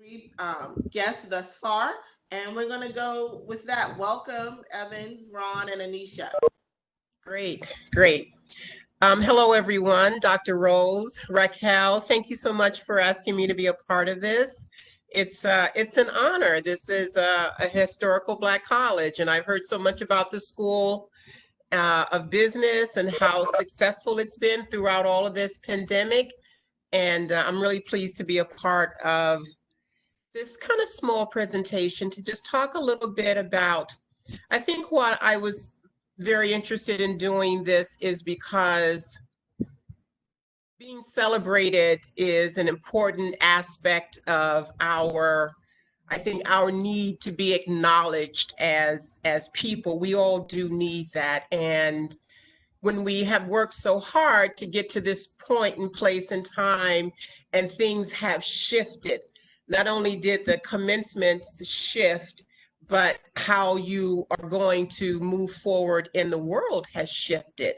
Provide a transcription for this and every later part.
Three guests thus far, and we're going to go with that. Welcome, Evans, Ron, and Anisha. Great, great. Hello, everyone. Dr. Rose, Raquel, thank you so much for asking me to be a part of this. It's an honor. This is a historical Black college, and I've heard so much about the School of Business and how successful it's been throughout all of this pandemic. And I'm really pleased to be a part of this kind of small presentation to just talk a little bit about, I think what I was very interested in doing this is because being celebrated is an important aspect of I think our need to be acknowledged as people. We all do need that. And when we have worked so hard to get to this point in place and time and things have shifted, not only did the commencements shift, but how you are going to move forward in the world has shifted.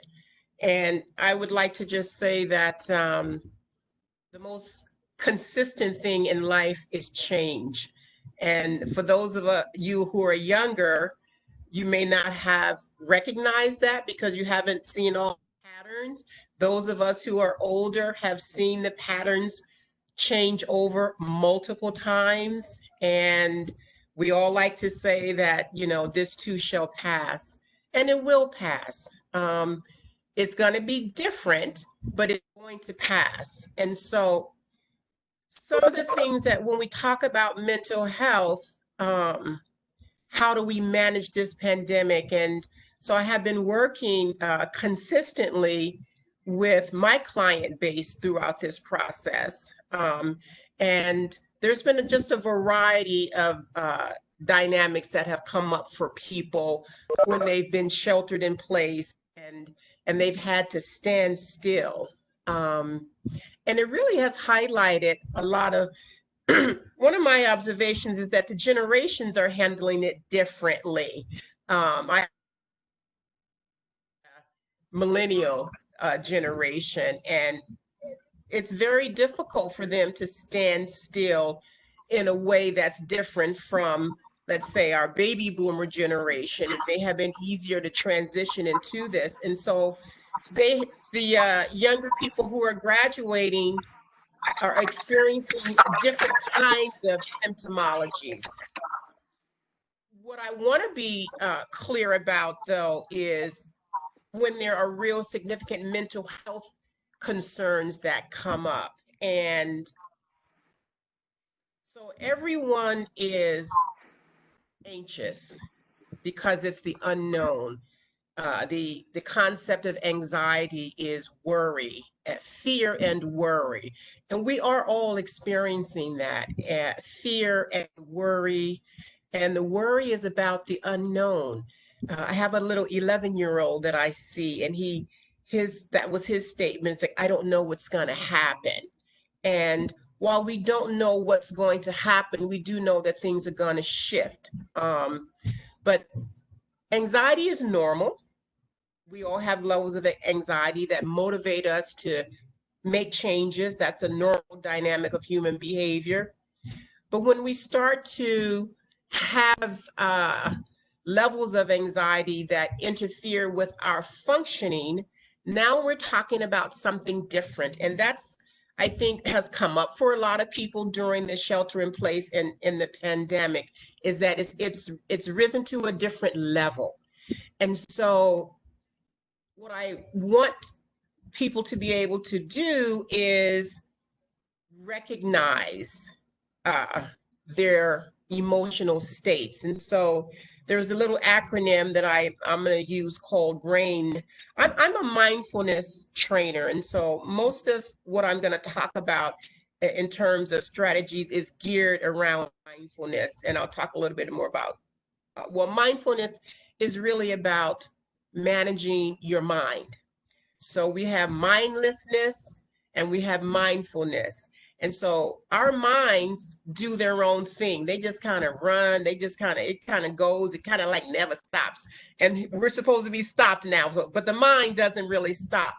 And I would like to just say that the most consistent thing in life is change. And for those of you who are younger, you may not have recognized that because you haven't seen all the patterns. Those of us who are older have seen the patterns change over multiple times. And we all like to say that, this too shall pass, and it will pass. It's going to be different, but it's going to pass. And so some of the things that when we talk about mental health, how do we manage this pandemic? And so I have been working consistently with my client base throughout this process. And there's been just a variety of dynamics that have come up for people when they've been sheltered in place and they've had to stand still. And it really has highlighted a lot of, one of my observations is that the generations are handling it differently. I millennial generation, and it's very difficult for them to stand still in a way that's different from, let's say, our baby boomer generation. It may have been easier to transition into this. And so the younger people who are graduating are experiencing different kinds of symptomologies. What I want to be clear about, though, is when there are real significant mental health concerns that come up. And so everyone is anxious because it's the unknown. The concept of anxiety is worry, fear and worry. And we are all experiencing that, fear and worry. And the worry is about the unknown. I have a little 11-year-old that I see, and that was his statement. It's like, I don't know what's going to happen. And while we don't know what's going to happen, we do know that things are going to shift. But anxiety is normal. We all have levels of anxiety that motivate us to make changes. That's a normal dynamic of human behavior. But when we start to have levels of anxiety that interfere with our functioning, now we're talking about something different. And that's, I think, has come up for a lot of people during the shelter in place and in the pandemic, is that it's risen to a different level. And so what I want people to be able to do is recognize their emotional states. And so there's a little acronym that I'm going to use called GRAIN. I'm a mindfulness trainer. And so most of what I'm going to talk about in terms of strategies is geared around mindfulness. And I'll talk a little bit more about, mindfulness is really about managing your mind. So we have mindlessness and we have mindfulness. And so our minds do their own thing. They just kind of run. It kind of goes. It kind of like never stops. And we're supposed to be stopped now. But the mind doesn't really stop.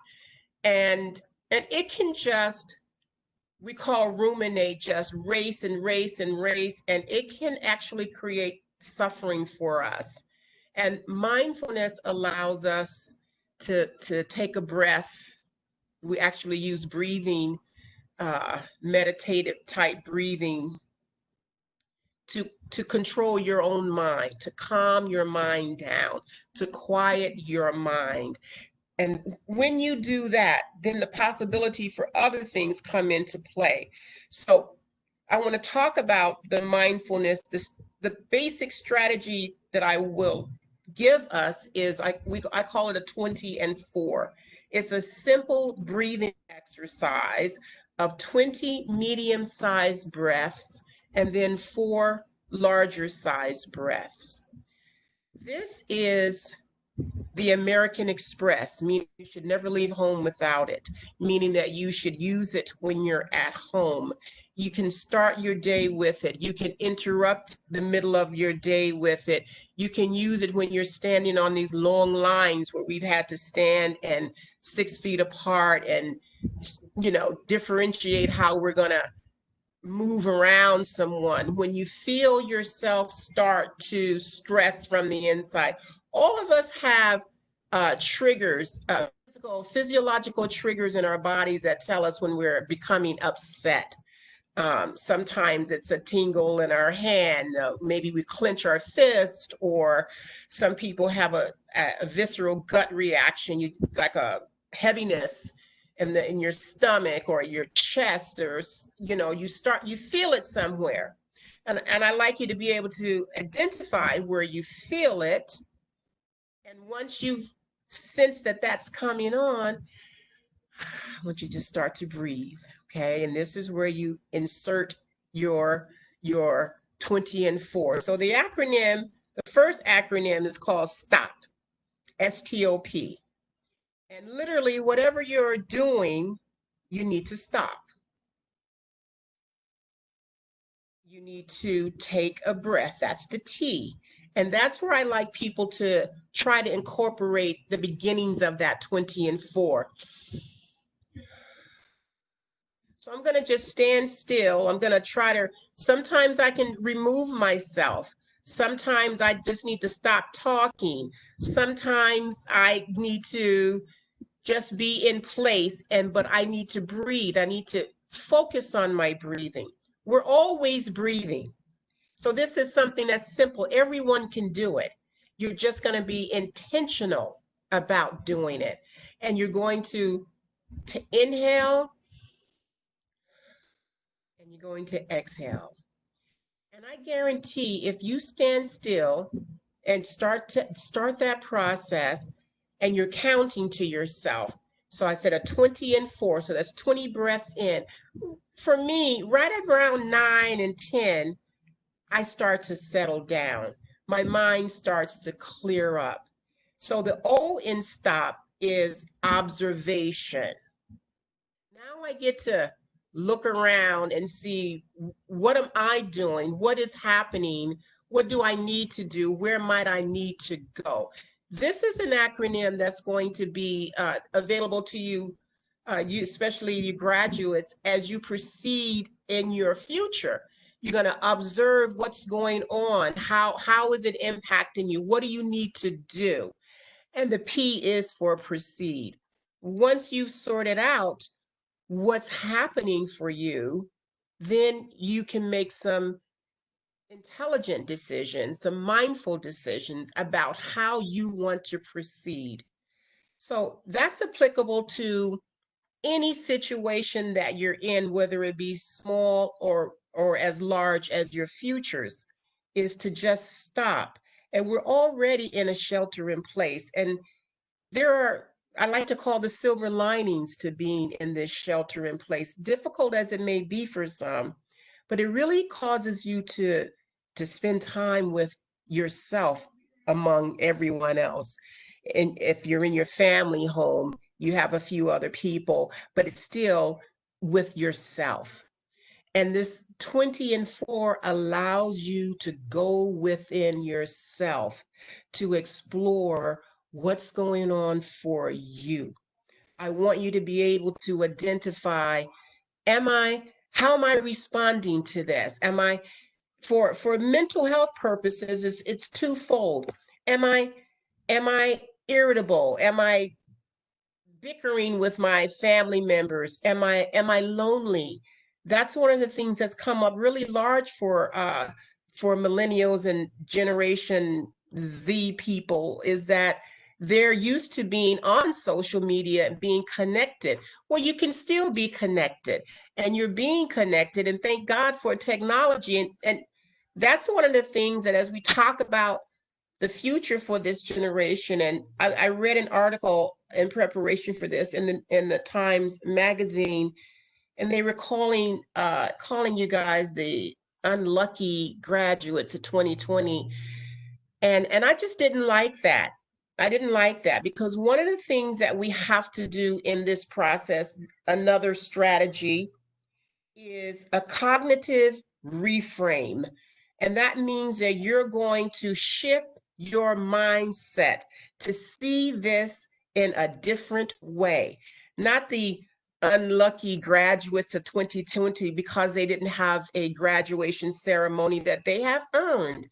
And it can just we call ruminate just race and race and race, and it can actually create suffering for us. And mindfulness allows us to take a breath. We actually use breathing, meditative type breathing to control your own mind, to calm your mind down, to quiet your mind. And when you do that, then the possibility for other things come into play. So I want to talk about the mindfulness. The basic strategy that I will give us is I call it a 20 and 4. It's a simple breathing exercise of 20 medium-sized breaths and then 4 larger sized breaths. This is the American Express, meaning you should never leave home without it, meaning that you should use it when you're at home. You can start your day with it. You can interrupt the middle of your day with it. You can use it when you're standing on these long lines where we've had to stand and 6 feet apart and, differentiate how we're going to move around someone. When you feel yourself start to stress from the inside, all of us have triggers, physiological triggers in our bodies that tell us when we're becoming upset. Sometimes it's a tingle in our hand. Maybe we clench our fist, or some people have a visceral gut reaction, like a heaviness in your stomach or your chest, or you feel it somewhere. And I like you to be able to identify where you feel it. And once you sense that that's coming on, I want you to start to breathe. Okay. And this is where you insert your 20 and 4. So the first acronym is called STOP, STOP. And literally, whatever you're doing, you need to stop. You need to take a breath. That's the T. And that's where I like people to try to incorporate the beginnings of that 20 and 4. So I'm going to just stand still. I'm going to sometimes I can remove myself. Sometimes I just need to stop talking. Sometimes I need to just be in place, but I need to breathe. I need to focus on my breathing. We're always breathing. So this is something that's simple. Everyone can do it. You're just going to be intentional about doing it. And you're going to inhale, and you're going to exhale. And I guarantee if you stand still and start that process, and you're counting to yourself. So I said a 20 and 4, so that's 20 breaths in. For me, right around 9 and 10, I start to settle down. My mind starts to clear up. So the O in stop is observation. Now I get to look around and see, what am I doing? What is happening? What do I need to do? Where might I need to go? This is an acronym that's going to be available to you, especially you graduates, as you proceed in your future. You're going to observe what's going on. How is it impacting you? What do you need to do? And the P is for proceed. Once you've sorted out what's happening for you, then you can make some intelligent decisions, some mindful decisions about how you want to proceed. So that's applicable to any situation that you're in, whether it be small or as large as your futures, is to just stop. And we're already in a shelter in place. And I like to call the silver linings to being in this shelter in place, difficult as it may be for some, but it really causes you to spend time with yourself among everyone else. And if you're in your family home, you have a few other people, but it's still with yourself. And this 20 and 4 allows you to go within yourself to explore what's going on for you. I want you to be able to identify, am I How am I responding to this? Am I, for mental health purposes, it's twofold. Am I irritable? Am I bickering with my family members? Am I lonely? That's one of the things that's come up really large for millennials and Generation Z people, is that they're used to being on social media and being connected. Well, you can still be connected, and you're being connected, and thank God for technology. And that's one of the things that, as we talk about the future for this generation. And I read an article in preparation for this in the Times magazine, and they were calling you guys the unlucky graduates of 2020. And I just didn't like that. I didn't like that, because one of the things that we have to do in this process, another strategy, is a cognitive reframe. And that means that you're going to shift your mindset to see this in a different way. Not the unlucky graduates of 2020 because they didn't have a graduation ceremony that they have earned.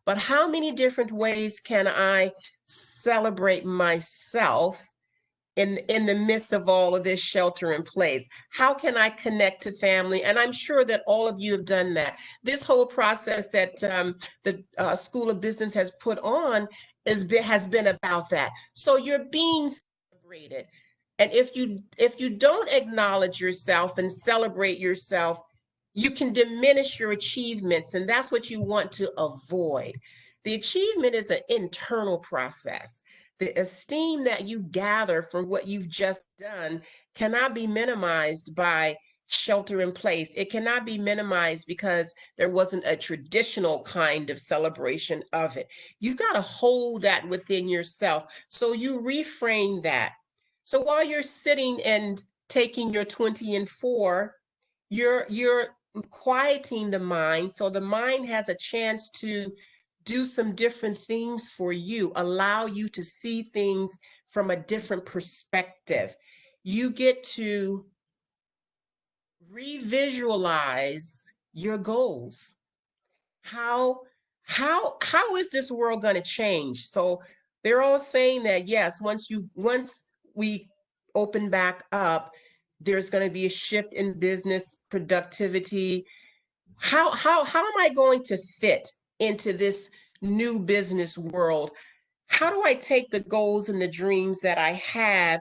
But how many different ways can I celebrate myself in the midst of all of this shelter in place? How can I connect to family? And I'm sure that all of you have done that. This whole process that the School of Business has put on has been about that. So you're being celebrated. And if you don't acknowledge yourself and celebrate yourself, you can diminish your achievements, and that's what you want to avoid. The achievement is an internal process. The esteem that you gather from what you've just done cannot be minimized by shelter in place. It cannot be minimized because there wasn't a traditional kind of celebration of it. You've got to hold that within yourself. So you reframe that. So while you're sitting and taking your 20 and 4, you're quieting the mind, so the mind has a chance to do some different things for you, allow you to see things from a different perspective. You get to revisualize your goals. How is this world going to change? So they're all saying that, yes, once we open back up, there's going to be a shift in business productivity. How am I going to fit into this new business world? How do I take the goals and the dreams that I have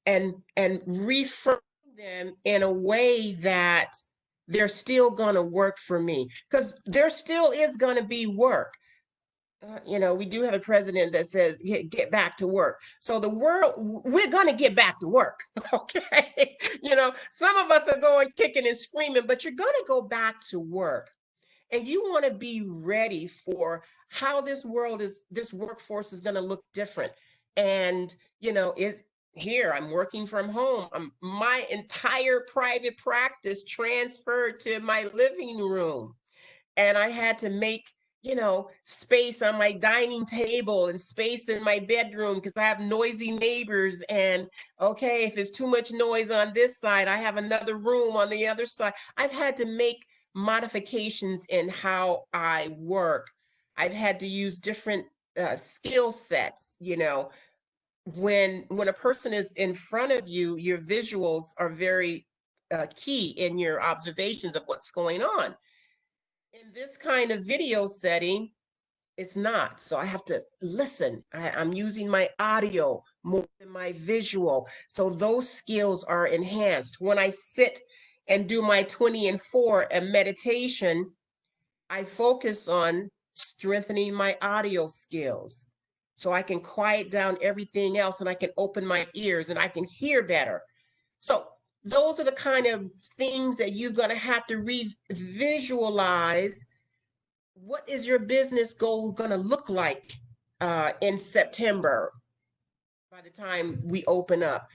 and reframe them in a way that they're still going to work for me? Because there still is going to be work. We do have a president that says get back to work. So the world, we're going to get back to work. Okay. Some of us are going kicking and screaming, but you're going to go back to work. And you want to be ready for how this workforce is going to look different. And, is here, I'm working from home. My entire private practice transferred to my living room. And I had to make, space on my dining table and space in my bedroom because I have noisy neighbors. And okay, if it's too much noise on this side, I have another room on the other side. I've had to make modifications in how I work. I've had to use different skill sets. When a person is in front of you, your visuals are very key in your observations of what's going on. In this kind of video setting, it's not. So I have to listen. I'm using my audio more than my visual. So those skills are enhanced. When I sit and do my 20 and 4 and meditation, I focus on strengthening my audio skills. So I can quiet down everything else and I can open my ears and I can hear better. So those are the kind of things that you're going to have to visualize. What is your business goal going to look like in September by the time we open up?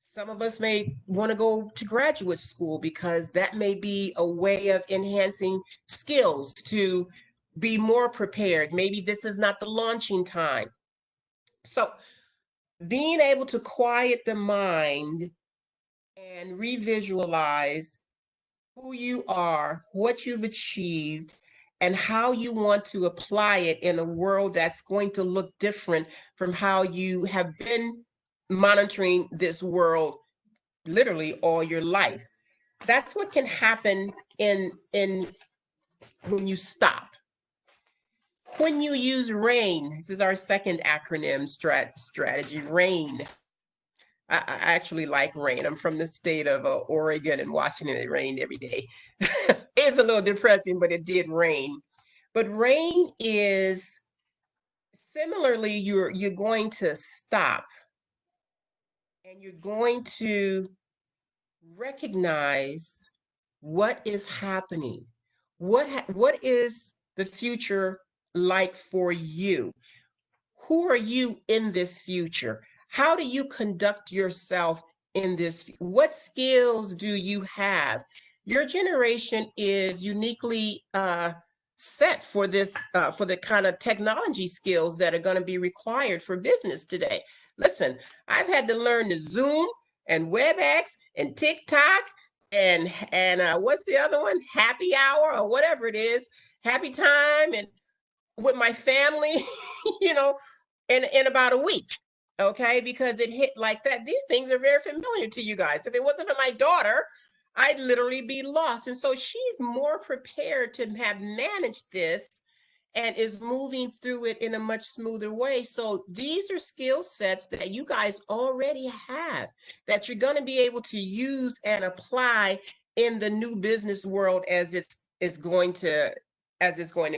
Some of us may want to go to graduate school because that may be a way of enhancing skills to be more prepared. Maybe this is not the launching time. So being able to quiet the mind and revisualize who you are, what you've achieved, and how you want to apply it in a world that's going to look different from how you have been monitoring this world literally all your life. That's what can happen in when you stop. When you use RAIN, this is our second acronym strategy, RAIN. I actually like rain. I'm from the state of Oregon and Washington. It rained every day. It's a little depressing, but it did rain. But rain is similarly, you're going to stop and you're going to recognize what is happening. What is the future like for you? Who are you in this future? How do you conduct yourself in this? What skills do you have? Your generation is uniquely set for this, for the kind of technology skills that are going to be required for business today. Listen, I've had to learn the Zoom and WebEx and TikTok and what's the other one? Happy Hour or whatever it is, Happy Time, and with my family, you know, in about a week. Okay, because it hit like that. These things are very familiar to you guys. If it wasn't for my daughter, I'd literally be lost. And so she's more prepared to have managed this and is moving through it in a much smoother way. So these are skill sets that you guys already have that you're going to be able to use and apply in the new business world as it's going to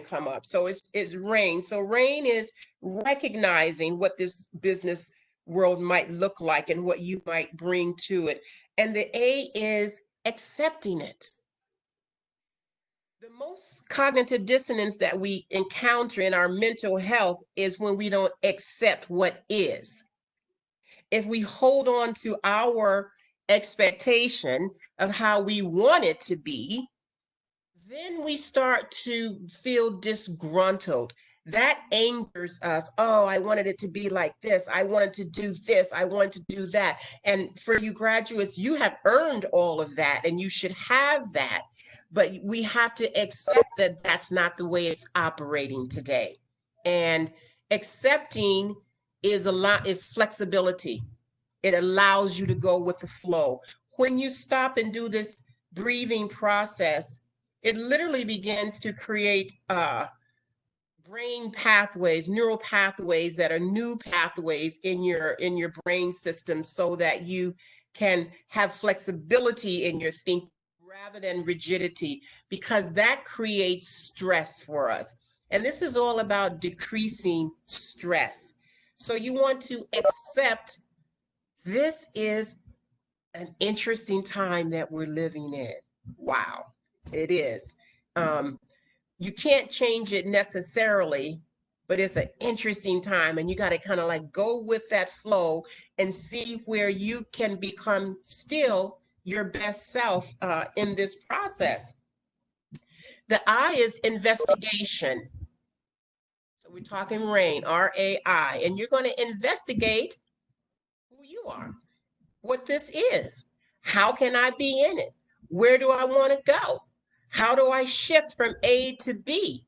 come up. So it's RAIN. So RAIN is recognizing what this business world might look like and what you might bring to it. And the A is accepting it. The most cognitive dissonance that we encounter in our mental health is when we don't accept what is. If we hold on to our expectation of how we want it to be, then we start to feel disgruntled. That angers us. Oh, I wanted it to be like this. I wanted to do this. I wanted to do that. And for you graduates, you have earned all of that and you should have that. But we have to accept that that's not the way it's operating today. And accepting is flexibility. It allows you to go with the flow. When you stop and do this breathing process, it literally begins to create brain pathways, neural pathways that are new pathways in your brain system so that you can have flexibility in your thinking rather than rigidity, because that creates stress for us. And this is all about decreasing stress. So you want to accept this is an interesting time that we're living in. Wow, it is. You can't change it necessarily, but it's an interesting time and you got to kind of like go with that flow and see where you can become still your best self in this process. The I is investigation. So we're talking RAIN, R-A-I, and you're going to investigate who you are, what this is. How can I be in it? Where do I want to go? How do I shift from A to B?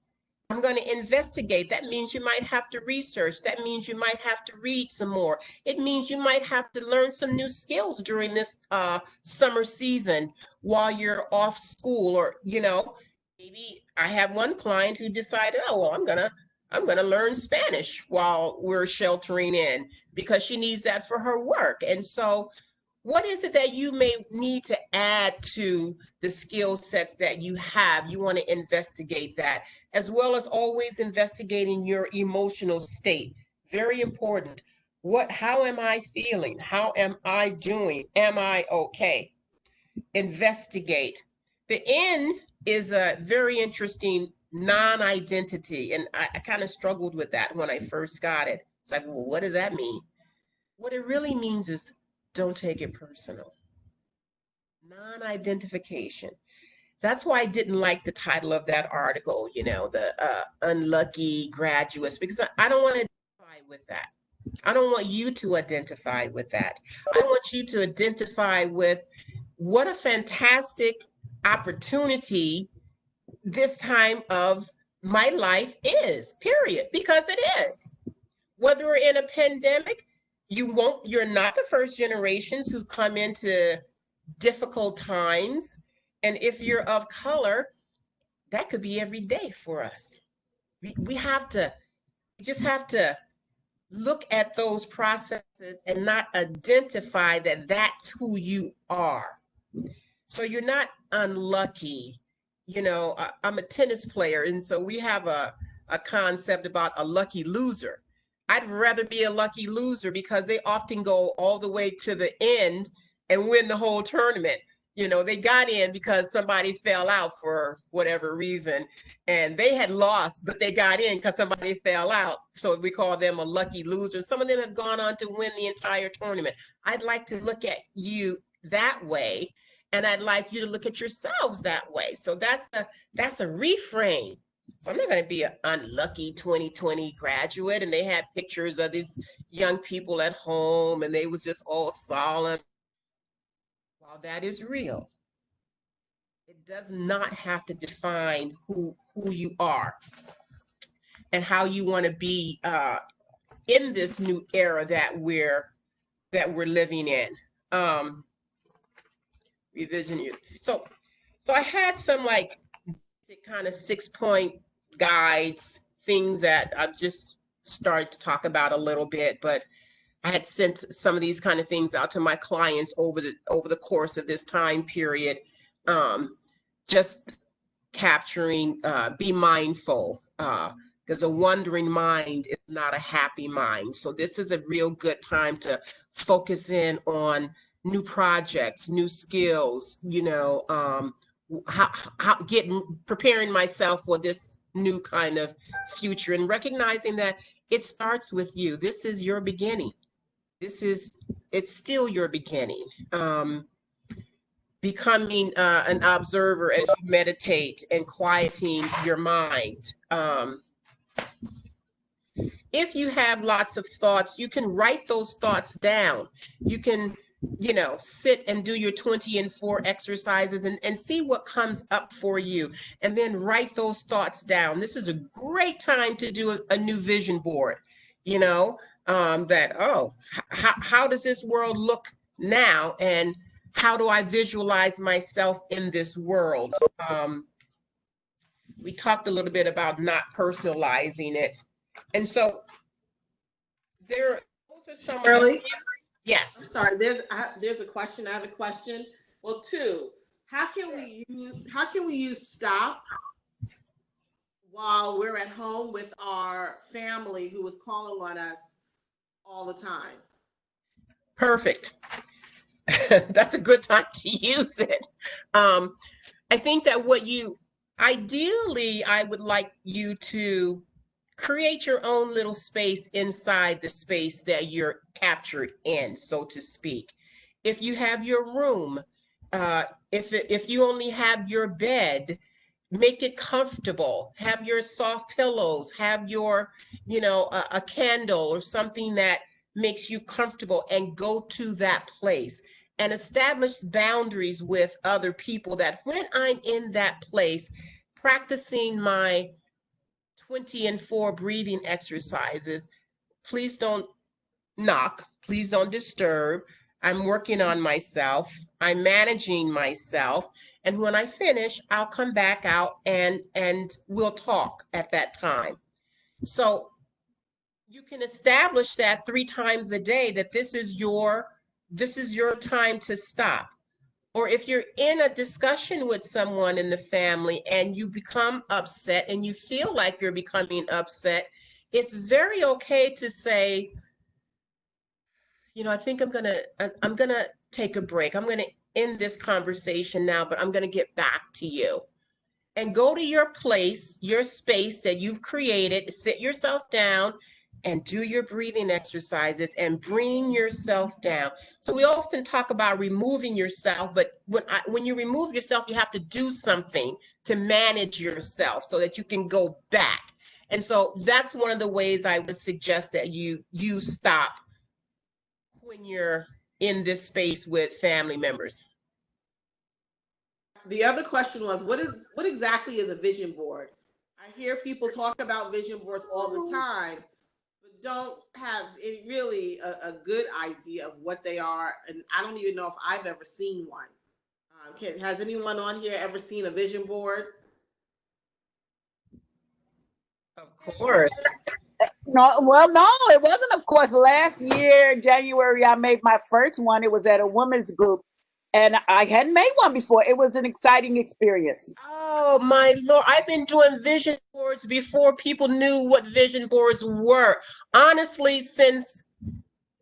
I'm going to investigate. That means you might have to research. That means you might have to read some more. It means you might have to learn some new skills during this summer season while you're off school, or, you know, maybe I have one client who decided, oh, well, I'm gonna learn Spanish while we're sheltering in because she needs that for her work. And so what is it that you may need to add to the skill sets that you have? You want to investigate that, as well as always investigating your emotional state. Very important. How am I feeling? How am I doing? Am I okay? Investigate. The N is a very interesting non-identity. And I kind of struggled with that when I first got it. It's like, well, what does that mean? What it really means is don't take it personal. Non-identification. That's why I didn't like the title of that article, you know, the unlucky graduates, because I don't want to identify with that. I don't want you to identify with that. I want you to identify with what a fantastic opportunity this time of my life is, period, because it is. Whether we're in a pandemic, you're not the first generations who come into difficult times. And if you're of color, that could be every day for us. We just have to look at those processes and not identify that that's who you are. So you're not unlucky. I'm a tennis player, and so we have a concept about a lucky loser. I'd rather be a lucky loser because they often go all the way to the end and win the whole tournament. They got in because somebody fell out for whatever reason, and they had lost, but they got in because somebody fell out. So we call them a lucky loser. Some of them have gone on to win the entire tournament. I'd like to look at you that way, and I'd like you to look at yourselves that way. So that's a reframe. So I'm not going to be an unlucky 2020 graduate. And they had pictures of these young people at home, and they was just all solemn. While that is real, it does not have to define who you are and how you want to be in this new era that we're living in. Revision. So I had some like kind of 6-point guides, things that I've just started to talk about a little bit, but I had sent some of these kind of things out to my clients over the course of this time period, just capturing, be mindful, because a wandering mind is not a happy mind. So this is a real good time to focus in on new projects, new skills, how preparing myself for this new kind of future, and recognizing that it starts with you. This is your beginning. It's still your beginning. Becoming an observer as you meditate and quieting your mind. If you have lots of thoughts, you can write those thoughts down. You can sit and do your 20 and 4 exercises and see what comes up for you, and then write those thoughts down. This is a great time to do a new vision board, how does this world look now, and how do I visualize myself in this world? We talked a little bit about not personalizing it. And so those are some Shirley? Yes. I'm sorry, there's a question. I have a question. Well, 2, how can we use stop while we're at home with our family who is calling on us all the time? Perfect. That's a good time to use it. I think that ideally, I would like you to create your own little space inside the space that you're captured in, so to speak. If you have your room, if you only have your bed, make it comfortable. Have your soft pillows, have your, a candle or something that makes you comfortable, and go to that place and establish boundaries with other people, that when I'm in that place, practicing my 20 and 4 breathing exercises, please don't knock, please don't disturb. I'm working on myself, I'm managing myself, and when I finish, I'll come back out and we'll talk at that time. So you can establish that 3 times a day, that this is your time to stop. Or if you're in a discussion with someone in the family and you become upset and you feel like you're becoming upset, it's very okay to say, I think I'm gonna take a break. I'm gonna end this conversation now, but I'm gonna get back to you. And go to your place, your space that you've created, sit yourself down and do your breathing exercises and bring yourself down. So we often talk about removing yourself, but when you remove yourself, you have to do something to manage yourself so that you can go back. And so that's one of the ways I would suggest that you stop when you're in this space with family members. the other question was, what exactly is a vision board? I hear people talk about vision boards all the time, but don't have really a good idea of what they are. And I don't even know if I've ever seen one. Has anyone on here ever seen a vision board? Of course. No, well, no, it wasn't. Of course, last year, January, I made my first one. It was at a women's group, and I hadn't made one before. It was an exciting experience. Oh my Lord, I've been doing vision boards before people knew what vision boards were. Honestly, since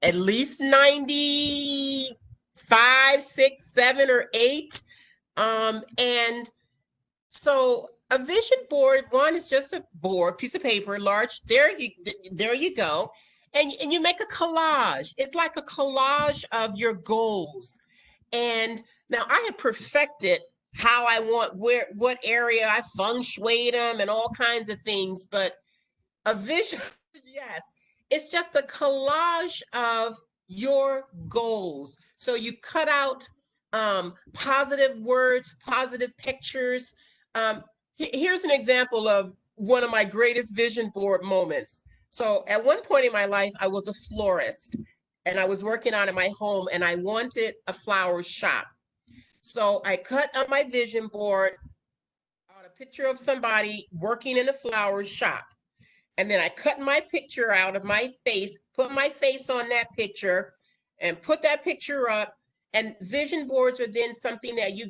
at least 95, 6, 7, or 8. And so a vision board, one is just a board, piece of paper, large. There you go. And you make a collage. It's like a collage of your goals. And now I have perfected how I want what area I feng shui them and all kinds of things. But a vision, yes, it's just a collage of your goals. So you cut out positive words, positive pictures. Here's an example of one of my greatest vision board moments. So at one point in my life, I was a florist and I was working out of my home and I wanted a flower shop. So I cut on my vision board out a picture of somebody working in a flower shop. And then I cut my picture out of my face, put my face on that picture and put that picture up. And vision boards are then something that you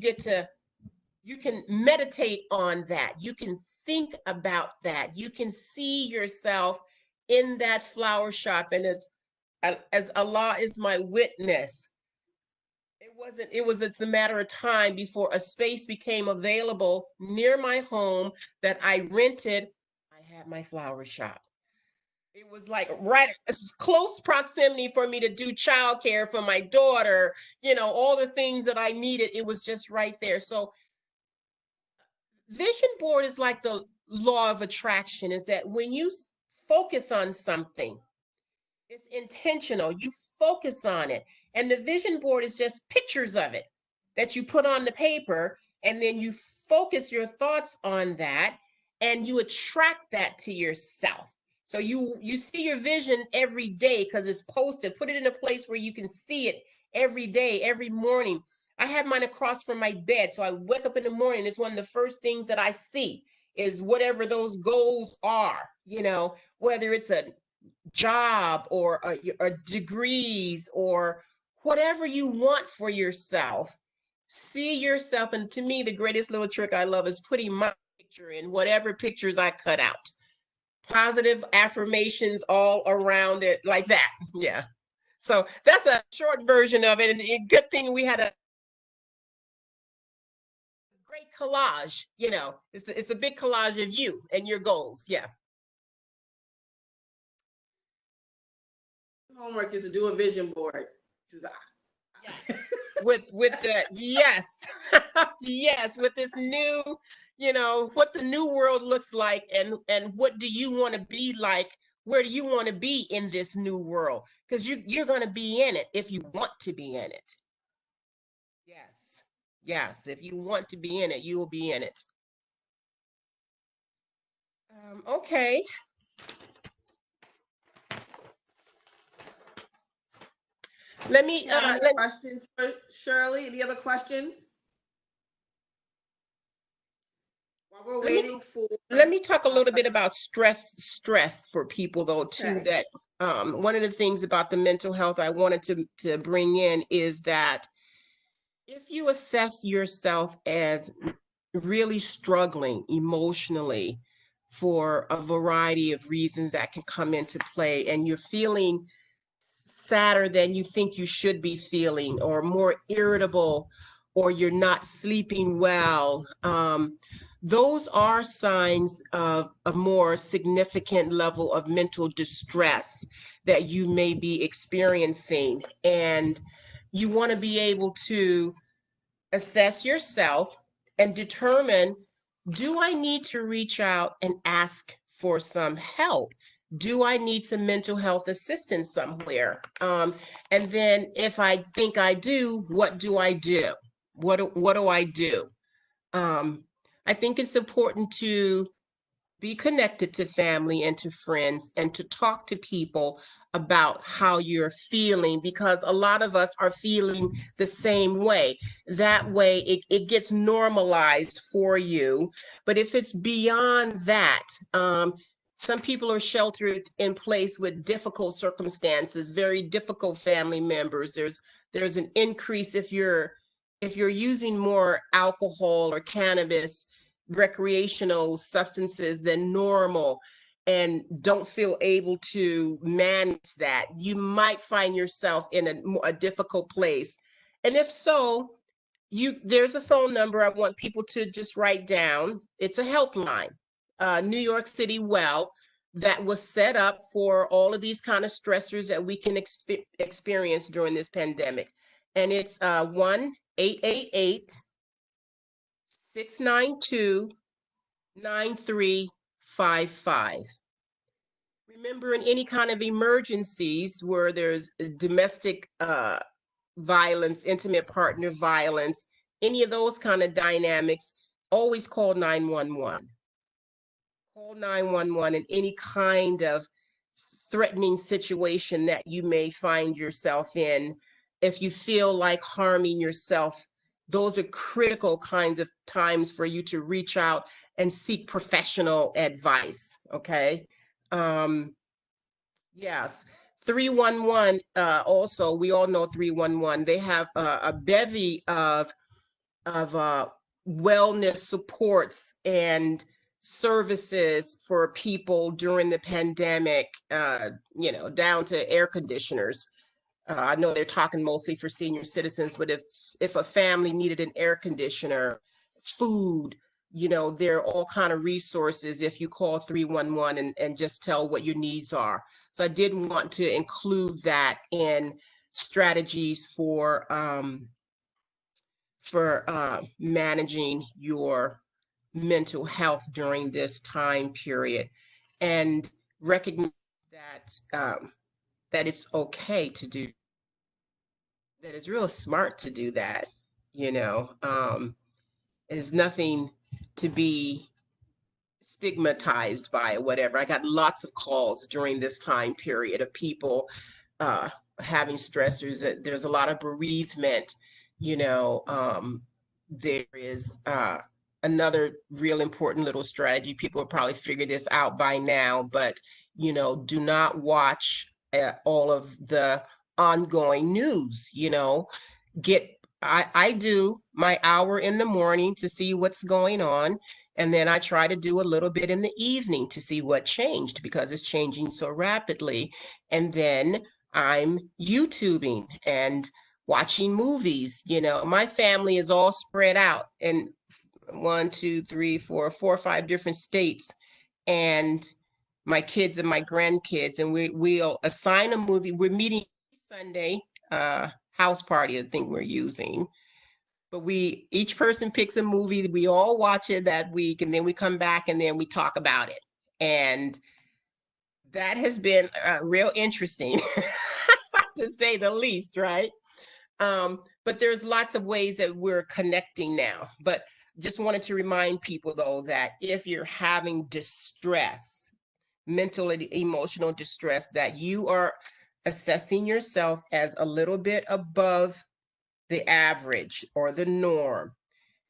can meditate on that. You can think about that. You can see yourself in that flower shop. And as Allah is my witness, it's a matter of time before a space became available near my home that I rented. I had my flower shop. It was like right close proximity for me to do childcare for my daughter, all the things that I needed. It was just right there. So vision board is like the law of attraction, is that when you focus on something, it's intentional. You focus on it. And the vision board is just pictures of it that you put on the paper, and then you focus your thoughts on that and you attract that to yourself. So you see your vision every day because it's posted. Put it in a place where you can see it every day, every morning. I have mine across from my bed. So I wake up in the morning. It's one of the first things that I see is whatever those goals are, whether it's a job or degrees or whatever you want for yourself. See yourself. And to me, the greatest little trick I love is putting my picture in whatever pictures I cut out. Positive affirmations all around it like that. Yeah. So that's a short version of it. And a good thing we had a great collage, it's a big collage of you and your goals. Yeah. Homework is to do a vision board. With the yes yes, with this new, what the new world looks like, and what do you want to be like, where do you want to be in this new world, because you're going to be in it if you want to be in it. Yes, if you want to be in it, you will be in it. Okay. Let me questions for Shirley. Any other questions? While we're waiting let me talk a little bit about stress for people though too. Okay. That one of the things about the mental health I wanted to bring in is that if you assess yourself as really struggling emotionally for a variety of reasons that can come into play, and you're feeling sadder than you think you should be feeling, or more irritable, or you're not sleeping well, those are signs of a more significant level of mental distress that you may be experiencing. And you want to be able to assess yourself and determine, do I need to reach out and ask for some help? Do I need some mental health assistance somewhere? And then if I think I do, what do I do? What do I do? I think it's important to be connected to family and to friends and to talk to people about how you're feeling, because a lot of us are feeling the same way. That way it gets normalized for you. But if it's beyond that, some people are sheltered in place with difficult circumstances, very difficult family members. There's an increase if you're using more alcohol or cannabis, recreational substances than normal, and don't feel able to manage that, you might find yourself in a difficult place. And if so, there's a phone number I want people to just write down. It's a helpline, New York City Well, that was set up for all of these kind of stressors that we can experience during this pandemic. And it's 1-888-692-9355. Remember, in any kind of emergencies where there's domestic violence, intimate partner violence, any of those kind of dynamics, always call 911. Call 911 in any kind of threatening situation that you may find yourself in. If you feel like harming yourself, those are critical kinds of times for you to reach out and seek professional advice. Okay. Yes. 311, also, we all know 311. They have a bevy of wellness supports and services for people during the pandemic, down to air conditioners. I know they're talking mostly for senior citizens, but if a family needed an air conditioner, food, there are all kind of resources if you call 311 and just tell what your needs are. So I did want to include that in strategies for managing your mental health during this time period, and recognize that it's okay to do that. It's real smart to do that. There's nothing to be stigmatized by or whatever. I got lots of calls during this time period of people having stressors. There's a lot of bereavement. There is another real important little strategy. People have probably figured this out by now, but do not watch all of the ongoing news. I do my hour in the morning to see what's going on, and then I try to do a little bit in the evening to see what changed, because it's changing so rapidly. And then I'm YouTubing and watching movies. My family is all spread out in 4 or 5 different states, and my kids and my grandkids, and we'll assign a movie. We're meeting Sunday, house party, I think we're using. But each person picks a movie, we all watch it that week, and then we come back and then we talk about it. And that has been real interesting, to say the least, right? But there's lots of ways that we're connecting now. But just wanted to remind people, though, that if you're having distress, mental and emotional distress, that you are assessing yourself as a little bit above the average or the norm.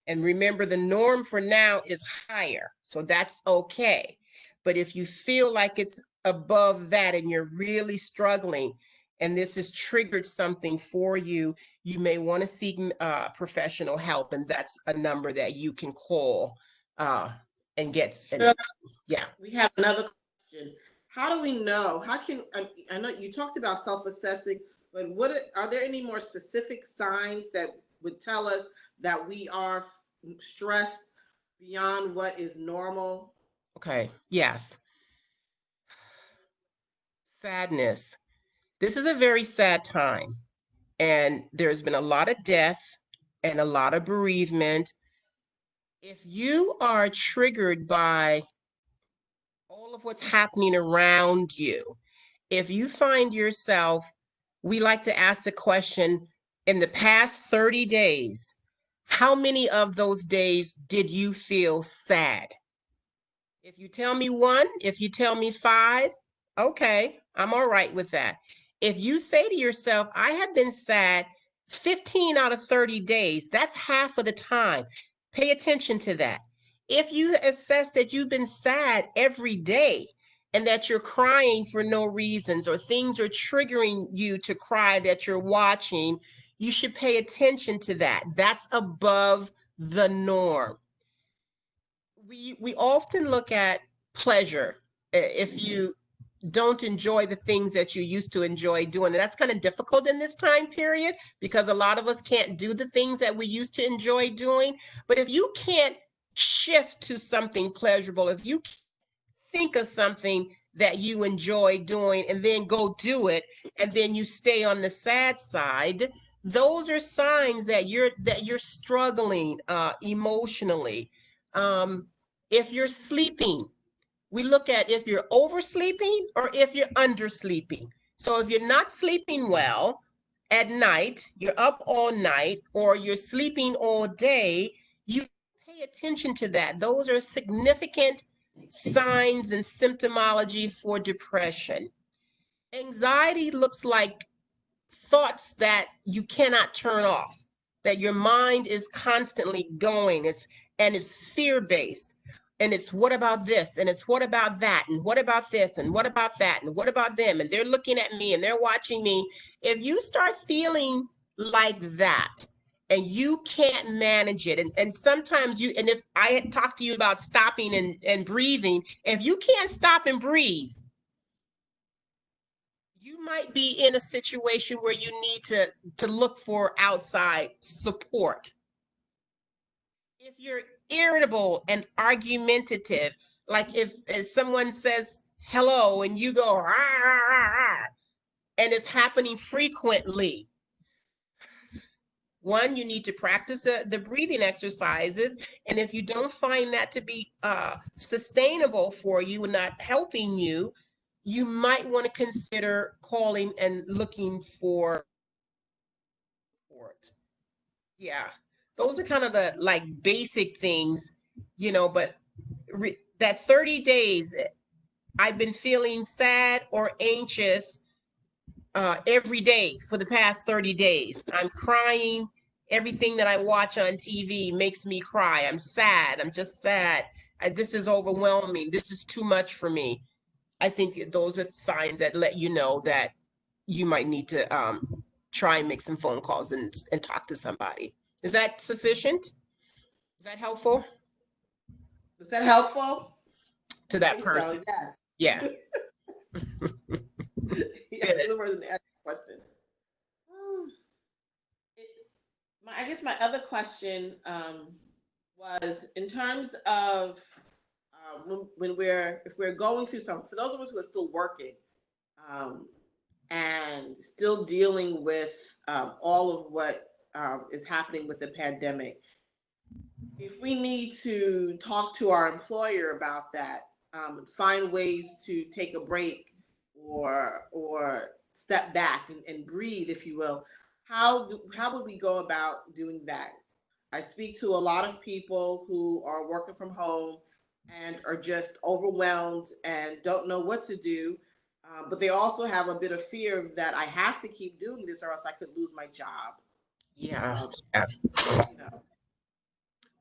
And remember, the norm for now is higher, so that's okay. But if you feel like it's above that and you're really struggling, and this has triggered something for you, you may want to seek professional help, and that's a number that you can call and get. Yeah. We have another question. How do we know? I know you talked about self-assessing, but are there any more specific signs that would tell us that we are stressed beyond what is normal? Okay. Yes. Sadness. This is a very sad time, and there's been a lot of death and a lot of bereavement. If you are triggered by all of what's happening around you, if you find yourself, we like to ask the question, in the past 30 days, How many of those days did you feel sad? If you tell me one, if you tell me five, okay, I'm all right with that. If you say to yourself, I have been sad 15 out of 30 days, that's half of the time. Pay attention to that. If you assess that you've been sad every day and that you're crying for no reasons or things are triggering you to cry that you're watching, you should pay attention to that. That's above the norm. We often look at pleasure. If you don't enjoy the things that you used to enjoy doing, and that's kind of difficult in this time period because a lot of us can't do the things that we used to enjoy doing. But if you can't shift to something pleasurable, if you think of something that you enjoy doing and then go do it, and then you stay on the sad side, those are signs that you're struggling emotionally. If you're sleeping, we look at if you're oversleeping or if you're undersleeping. So if you're not sleeping well at night, you're up all night, or you're sleeping all day, you pay attention to that. Those are significant signs and symptomology for depression. Anxiety looks like thoughts that you cannot turn off, that your mind is constantly going. It's fear-based. And it's what about this? And it's what about that? And what about this? And what about that? And what about them? And they're looking at me and they're watching me. If you start feeling like that and you can't manage it, and sometimes and if I had talked to you about stopping and breathing, if you can't stop and breathe, you might be in a situation where you need to look for outside support. If you're irritable and argumentative, like if someone says hello and you go, rah, rah, rah, rah, and it's happening frequently, one, you need to practice the breathing exercises. And if you don't find that to be sustainable for you and not helping you, you might want to consider calling and looking for support. Yeah, those are kind of the like basic things, but that 30 days, I've been feeling sad or anxious every day for the past 30 days. I'm crying. Everything that I watch on TV makes me cry. I'm sad. I'm just sad. This is overwhelming. This is too much for me. I think those are signs that let you know that you might need to try and make some phone calls and talk to somebody. Is that sufficient? Is that helpful? Is that helpful? To that person? So, yes. Yeah. Yes, the person asked the question. I guess my other question was in terms of if we're going through something, for those of us who are still working and still dealing with all of what is happening with the pandemic, if we need to talk to our employer about that, find ways to take a break or step back and breathe, if you will, how would we go about doing that? I speak to a lot of people who are working from home and are just overwhelmed and don't know what to do, but they also have a bit of fear that I have to keep doing this or else I could lose my job. Yeah.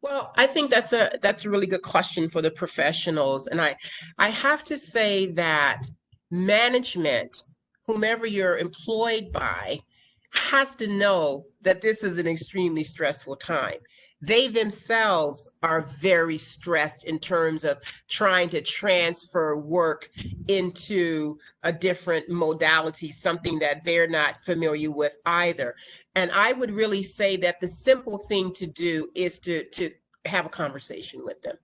Well, I think that's a really good question for the professionals. And I have to say that management, whomever you're employed by, has to know that this is an extremely stressful time. They themselves are very stressed in terms of trying to transfer work into a different modality, something that they're not familiar with either. And I would really say that the simple thing to do is to have a conversation with them.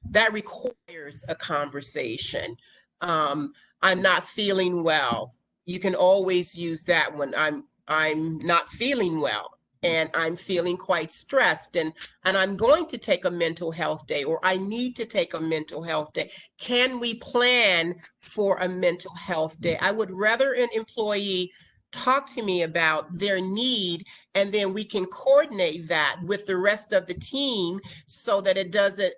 That requires a conversation. I'm not feeling well. You can always use that when I'm not feeling well and I'm feeling quite stressed and I'm going to take a mental health day, or I need to take a mental health day. Can we plan for a mental health day? I would rather an employee talk to me about their need, and then we can coordinate that with the rest of the team so that it doesn't,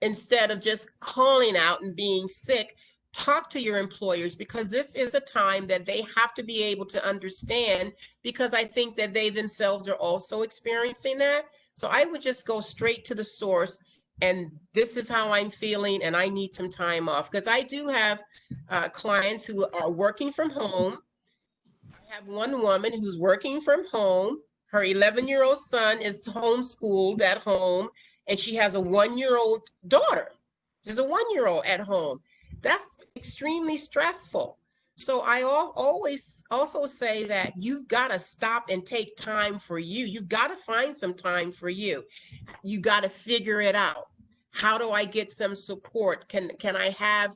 instead of just calling out and being sick, talk to your employers, because this is a time that they have to be able to understand, because I think that they themselves are also experiencing that. So I would just go straight to the source, and this is how I'm feeling and I need some time off, because I do have clients who are working from home. I have one woman who's working from home. Her 11-year-old son is homeschooled at home, and she has a 1-year-old daughter. There's a 1-year-old at home. That's extremely stressful. So I always also say that you've got to stop and take time for you. You've got to find some time for you. You got to figure it out. How do I get some support? Can I have,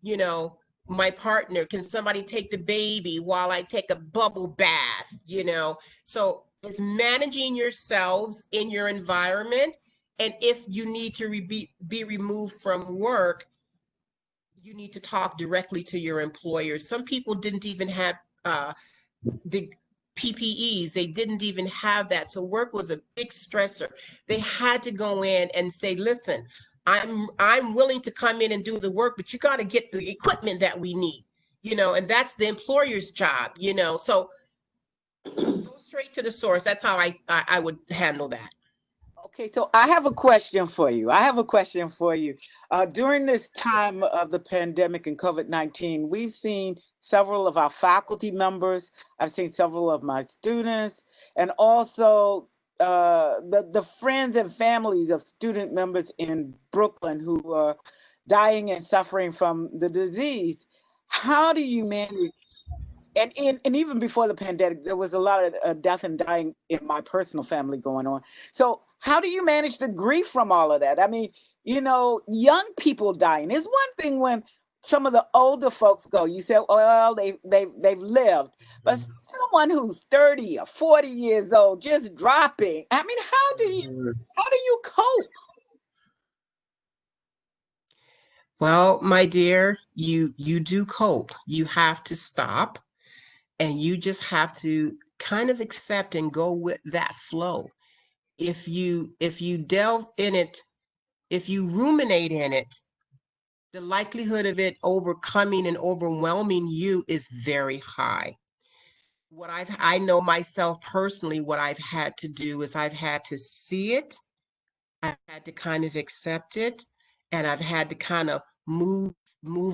you know, my partner, can somebody take the baby while I take a bubble bath, you know? So it's managing yourselves in your environment. And if you need to be removed from work, you need to talk directly to your employer. Some people didn't even have the PPEs. They didn't even have that. So work was a big stressor. They had to go in and say, listen, I'm willing to come in and do the work, but you got to get the equipment that we need, you know, and that's the employer's job, you know. So go straight to the source. That's how I would handle that. Okay, so I have a question for you. During this time of the pandemic and COVID-19, we've seen several of our faculty members, I've seen several of my students, and also the friends and families of student members in Brooklyn who are dying and suffering from the disease. How do you manage? And even before the pandemic, there was a lot of death and dying in my personal family going on. So how do you manage the grief from all of that? I mean, you know, young people dying is one thing when some of the older folks go. You say, well, they've lived, but someone who's 30 or 40 years old just dropping. I mean, how do you cope? Well, my dear, you do cope. You have to stop, and you just have to kind of accept and go with that flow. If you delve in it, if you ruminate in it, the likelihood of it overcoming and overwhelming you is very high. I know myself personally, what I've had to do is I've had to see it, I've had to kind of accept it, and I've had to kind of move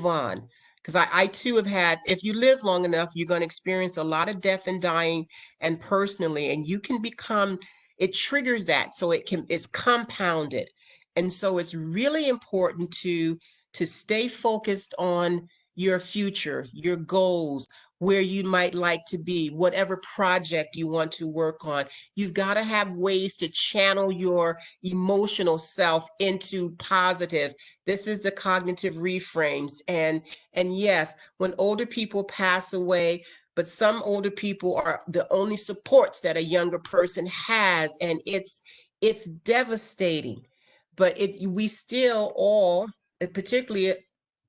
on. Because I too have had, if you live long enough, you're going to experience a lot of death and dying, and personally, and you can become, it triggers that. So it's compounded. And so it's really important to stay focused on your future, your goals, where you might like to be, whatever project you want to work on. You've got to have ways to channel your emotional self into positive. This is the cognitive reframes. And yes, when older people pass away, but some older people are the only supports that a younger person has, and it's devastating. But we still all, particularly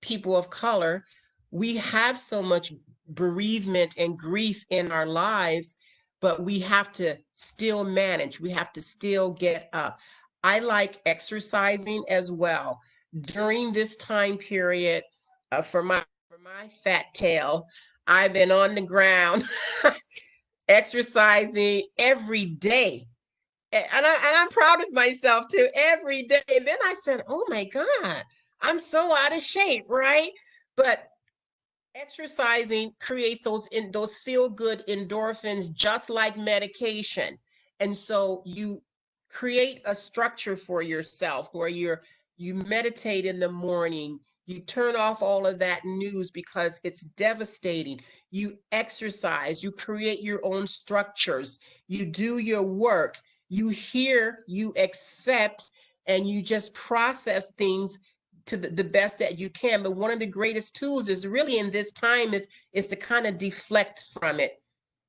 people of color, we have so much bereavement and grief in our lives, but we have to still manage. We have to still get up. I like exercising as well. During this time period, for my fat tail, I've been on the ground exercising every day. And I'm proud of myself too, every day. And then I said, oh my God, I'm so out of shape, right? But exercising creates those feel-good endorphins, just like medication. And so you create a structure for yourself where you meditate in the morning, you turn off all of that news because it's devastating. You exercise, you create your own structures, you do your work, you hear, you accept, and you just process things to the best that you can. But one of the greatest tools is really in this time is to kind of deflect from it,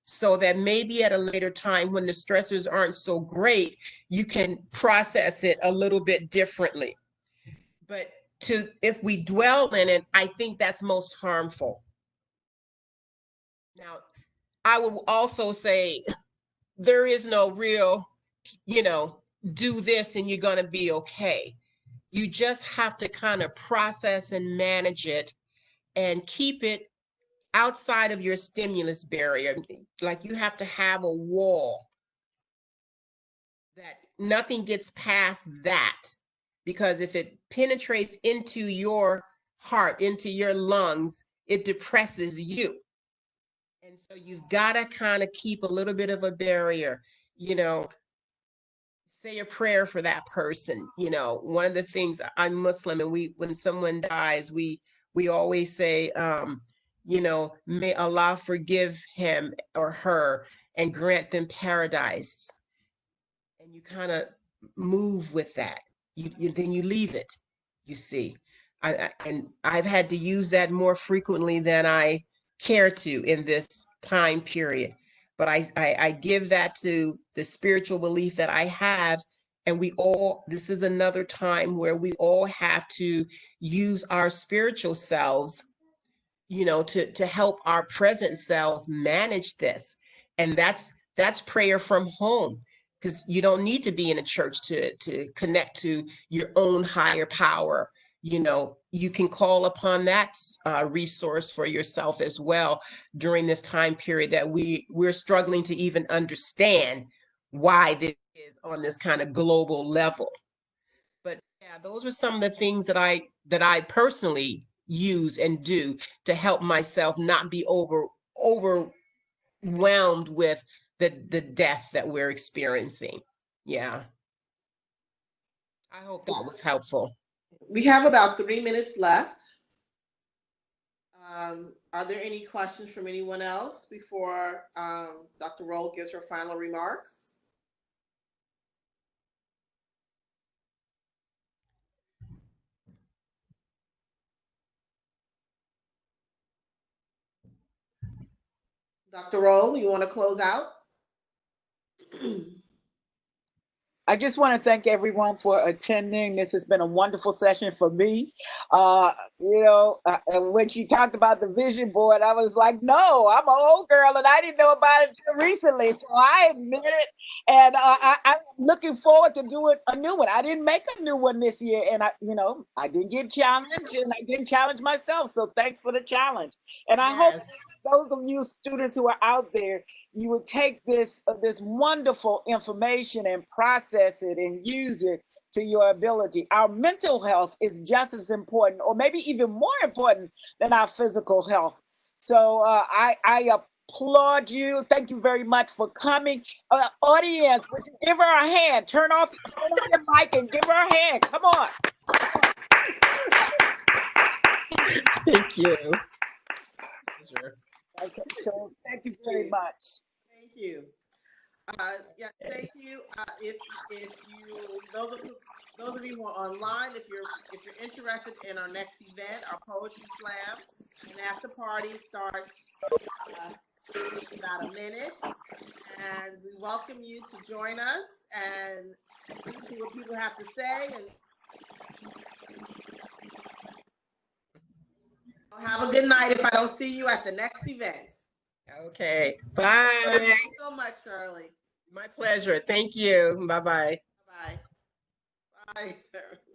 so that maybe at a later time when the stressors aren't so great, you can process it a little bit differently. But if we dwell in it, I think that's most harmful. Now, I would also say there is no real, do this and you're going to be okay. You just have to kind of process and manage it and keep it outside of your stimulus barrier. Like you have to have a wall that nothing gets past that, because if it penetrates into your heart, into your lungs, it depresses you. And so you've got to kind of keep a little bit of a barrier, say a prayer for that person. One of the things, I'm Muslim, and when someone dies, we always say, may Allah forgive him or her and grant them paradise. And you kind of move with that. Then you leave it, you see. And I've had to use that more frequently than I care to in this time period. But I give that to the spiritual belief that I have. And this is another time where we all have to use our spiritual selves, to help our present selves manage this. And that's prayer from home, because you don't need to be in a church to connect to your own higher power. You can call upon that resource for yourself as well during this time period that we're struggling to even understand why this is on this kind of global level. But yeah, those are some of the things that I personally use and do to help myself not be overwhelmed with the death that we're experiencing. Yeah. I hope that was helpful. We have about 3 minutes left. Are there any questions from anyone else before Dr. Roll gives her final remarks? Dr. Roll, you want to close out? I just want to thank everyone for attending. This has been a wonderful session for me. When she talked about the vision board, I was like, no, I'm an old girl and I didn't know about it recently. So I admit it. And I'm looking forward to doing a new one. I didn't make a new one this year. And I didn't get challenged and I didn't challenge myself. So thanks for the challenge. And I hope those of you students who are out there, you would take this wonderful information and process it and use it to your ability. Our mental health is just as important, or maybe even more important than our physical health. So I applaud you. Thank you very much for coming. Audience, would you give her a hand? Turn off your mic and give her a hand. Come on. Thank you. Sure. Okay, so thank you very much. Thank you. Yeah, thank you. If you those of you who are online, if you're interested in our next event, our poetry slam, and after party starts in about a minute, and we welcome you to join us and listen to what people have to say. And have a good night if I don't see you at the next event. Okay. Bye. Thank you so much, Shirley. My pleasure. Thank you. Bye-bye. Bye. Bye, Shirley.